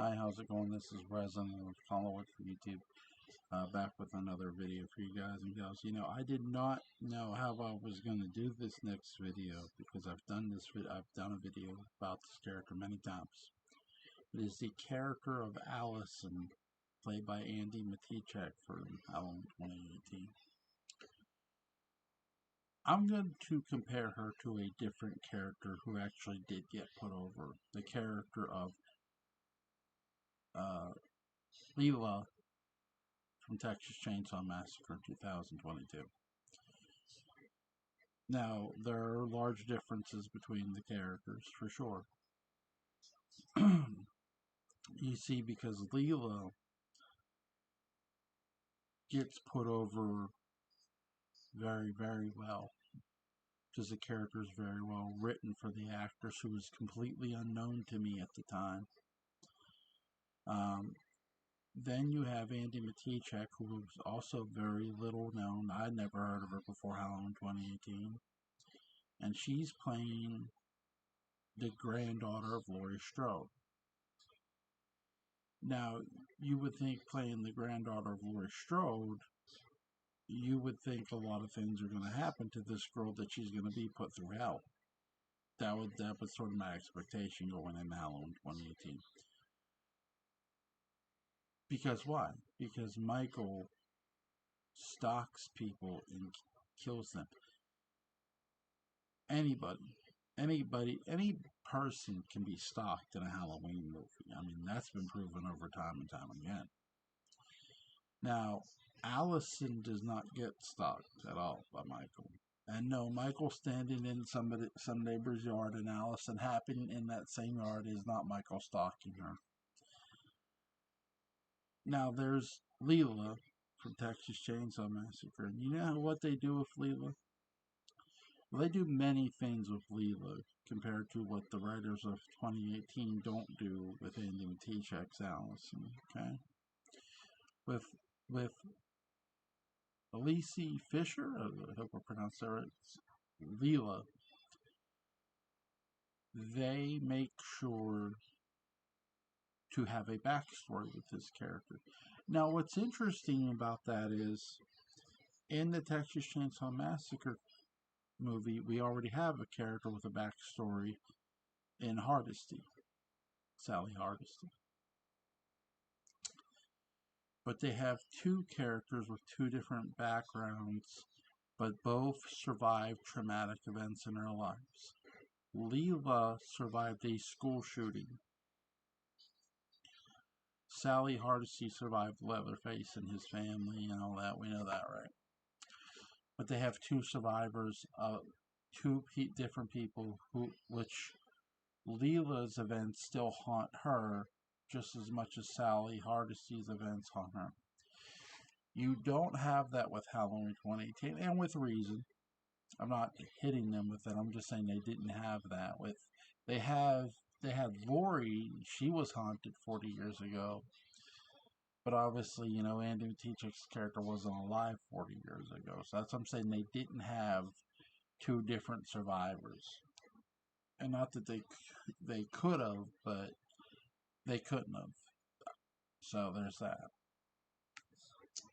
Hi, how's it going? This is Resin with Follow It for YouTube. Back with another video for you guys and gals. I did not know how I was going to do this next video because I've done a video about this character many times. It is the character of Allyson, played by Andy Matichak for Halloween 2018. I'm going to compare her to a different character who actually did get put over. The character of uh, Leela from Texas Chainsaw Massacre 2022. Now, there are large differences between the characters, for sure. You see, because Leela gets put over very, very well, because the character is very well written for the actress who was completely unknown to me at the time. Then you have Andy Matichak, who was also very little known. I'd never heard of her before Halloween 2018. And she's playing the granddaughter of Laurie Strode. Now, you would think playing the granddaughter of Laurie Strode, you would think a lot of things are going to happen to this girl that she's going to be put through hell. That was sort of my expectation going into Halloween 2018. Because why? Because Michael stalks people and kills them. Any person can be stalked in a Halloween movie. I mean, that's been proven over time and time again. Now, Allyson does not get stalked at all by Michael. And no, Michael standing in some neighbor's yard and Allyson happening in that same yard is not Michael stalking her. Now, there's Leela from Texas Chainsaw Massacre. And you know what they do with Leela? Well, they do many things with Leela compared to what the writers of 2018 don't do with Andy Matichak's Allyson. Okay, with Allyson Fisher, I hope I pronounced that right, Leela, they make sure to have a backstory with this character. Now, what's interesting about that is in the Texas Chainsaw Massacre movie, we already have a character with a backstory in Hardesty, Sally Hardesty. But they have two characters with two different backgrounds, but both survived traumatic events in their lives. Leela survived a school shooting. Sally Hardesty survived Leatherface and his family and all that. We know that, right? But they have two survivors, different people which Leela's events still haunt her just as much as Sally Hardesty's events haunt her. You don't have that with Halloween 2018, and with reason. I'm not hitting them with it. I'm just saying they didn't have that. They had Laurie. She was haunted 40 years ago, but obviously, Andy Matichak's character wasn't alive 40 years ago. So that's what I'm saying. They didn't have two different survivors, and not that they could have, but they couldn't have. So there's that.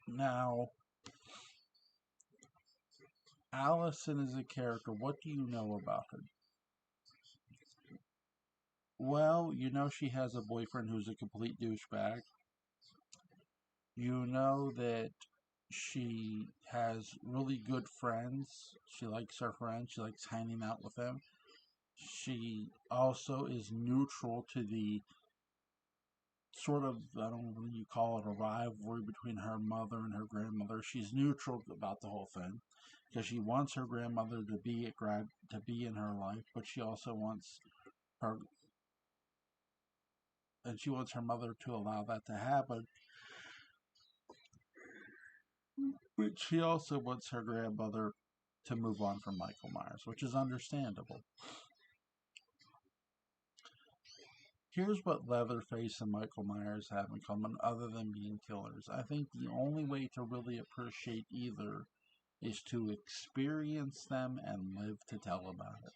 Now, Allyson is a character. What do you know about her? Well, you know she has a boyfriend who's a complete douchebag. You know that she has really good friends. She likes her friends. She likes hanging out with them. She also is neutral to the sort of, I don't know what you call it, a rivalry between her mother and her grandmother. She's neutral about the whole thing because she wants her grandmother to be in her life, but she also wants her she wants her mother to allow that to happen. But she also wants her grandmother to move on from Michael Myers, which is understandable. Here's what Leatherface and Michael Myers have in common other than being killers. I think the only way to really appreciate either is to experience them and live to tell about it.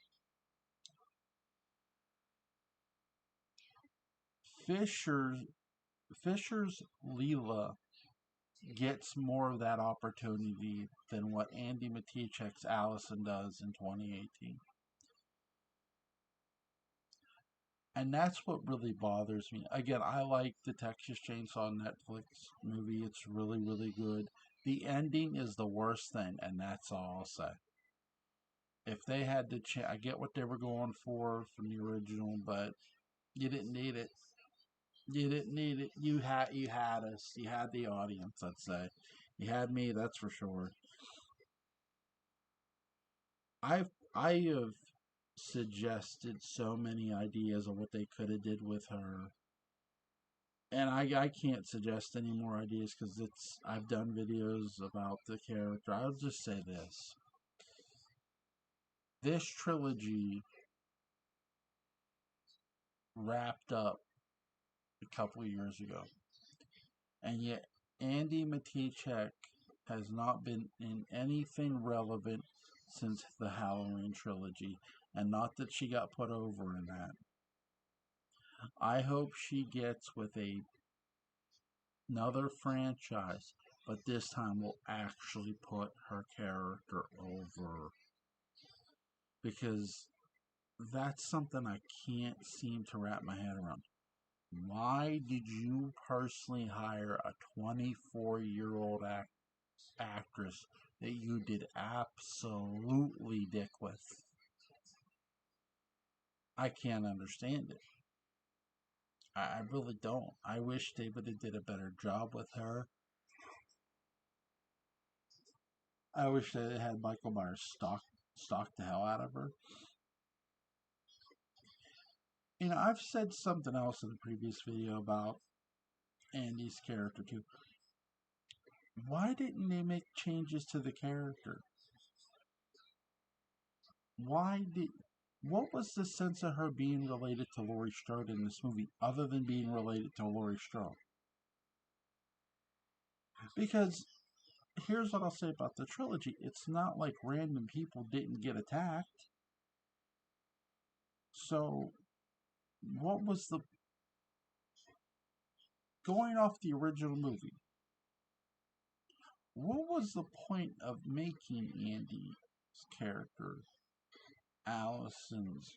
Fisher's Fisher's Leela gets more of that opportunity than what Andy Matichek's Allyson does in 2018. And that's what really bothers me. Again, I like the Texas Chainsaw Netflix movie. It's really, really good. The ending is the worst thing, and that's all I'll say. If they had to I get what they were going for from the original, but you didn't need it. You didn't need it. You had us. You had the audience, I'd say. You had me, that's for sure. I have suggested so many ideas of what they could have did with her, and I can't suggest any more ideas because I've done videos about the character. I'll just say this trilogy wrapped up a couple of years ago, and yet Andy Matichek has not been in anything relevant since the Halloween trilogy, and not that she got put over in that. I hope she gets with another franchise, but this time will actually put her character over, because that's something I can't seem to wrap my head around. Why did you personally hire a 24-year-old actress that you did absolutely dick with? I can't understand it. I really don't. I wish they would have did a better job with her. I wish they had Michael Myers stalk the hell out of her. I've said something else in a previous video about Andy's character too. Why didn't they make changes to the character? What was the sense of her being related to Laurie Strode in this movie, other than being related to Laurie Strode? Because here's what I'll say about the trilogy. It's not like random people didn't get attacked. So, what was the... Going off the original movie, what was the point of making Andy's character Allison's,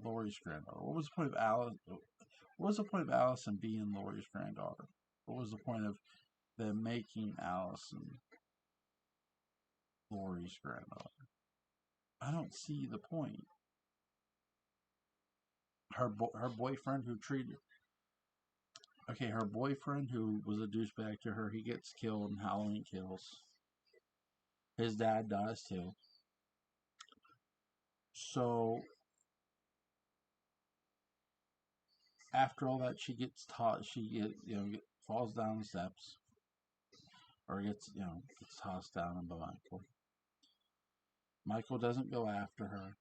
Laurie's granddaughter? What was the point of Allyson being Laurie's granddaughter? What was the point of them making Allyson Laurie's granddaughter? I don't see the point. Her boyfriend who treated... Okay, her boyfriend who was a douchebag to her, he gets killed in Halloween Kills. His dad dies too. So, after all that, she gets taught. Falls down the steps, or gets tossed down by Michael. Michael doesn't go after her.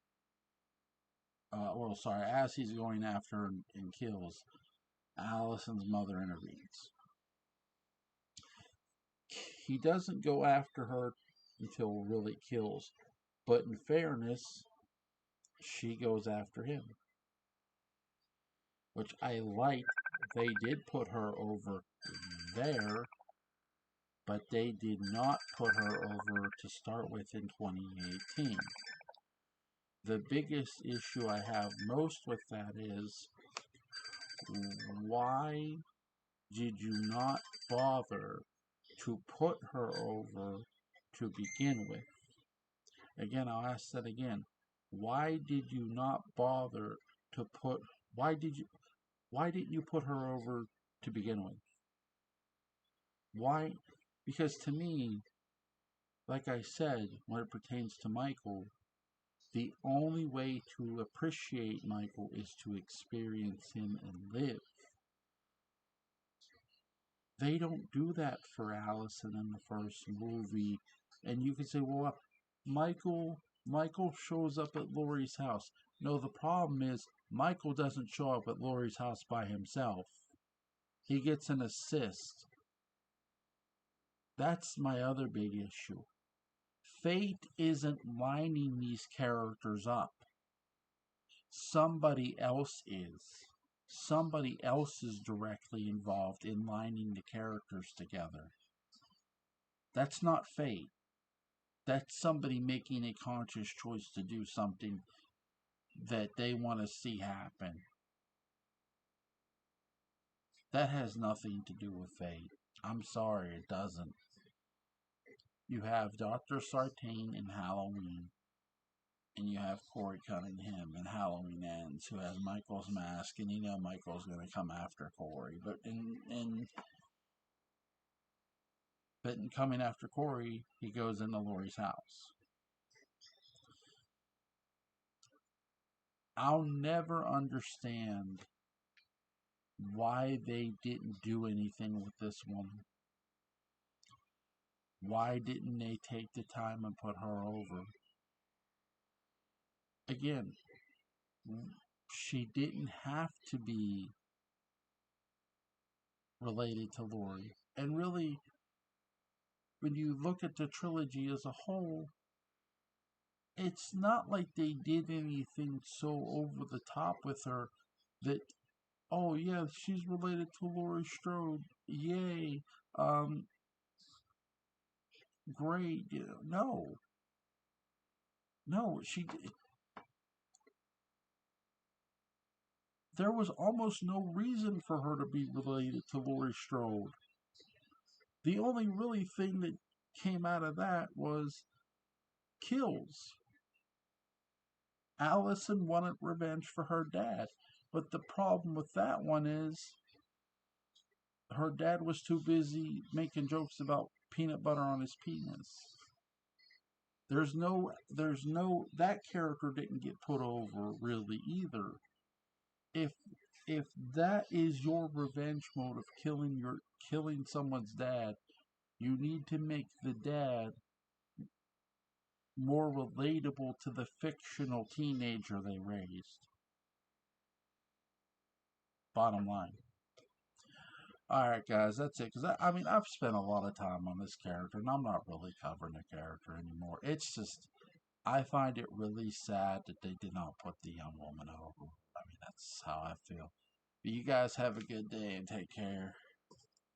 As he's going after her and kills, Allison's mother intervenes. He doesn't go after her until really kills, but in fairness, she goes after him, which I like. They did put her over there, but they did not put her over to start with in 2018. The biggest issue I have most with that is, why did you not bother to put her over to begin with? Again, I'll ask that again. Why did you not bother to put... Why didn't you put her over to begin with? Why? Because to me, like I said, when it pertains to Michael, the only way to appreciate Michael is to experience him and live. They don't do that for Allyson in the first movie. And you can say, well, Michael shows up at Laurie's house. No, the problem is Michael doesn't show up at Laurie's house by himself. He gets an assist. That's my other big issue. Fate isn't lining these characters up. Somebody else is. somebody else is directly involved in lining the characters together. That's not fate. That's somebody making a conscious choice to do something that they want to see happen. That has nothing to do with fate. I'm sorry, it doesn't. You have Dr. Sartain in Halloween, and you have Corey Cunningham in Halloween Ends, who has Michael's mask, and you know Michael's going to come after Corey. But in coming after Corey, he goes into Laurie's house. I'll never understand why they didn't do anything with this woman. Why didn't they take the time and put her over? Again, she didn't have to be related to Laurie. And really, when you look at the trilogy as a whole, it's not like they did anything so over the top with her that, oh yeah, she's related to Laurie Strode. Yay. Um, Great. No. No, there was almost no reason for her to be related to Laurie Strode. The only really thing that came out of that was kills. Allyson wanted revenge for her dad. But the problem with that one is her dad was too busy making jokes about peanut butter on his penis. That character didn't get put over really either. If if that is your revenge mode of killing someone's dad, you need to make the dad more relatable to the fictional teenager they raised. Bottom line. All right, guys, that's it. Because I mean, I've spent a lot of time on this character, and I'm not really covering the character anymore. It's just I find it really sad that they did not put the young woman over. I mean, that's how I feel. But you guys have a good day and take care.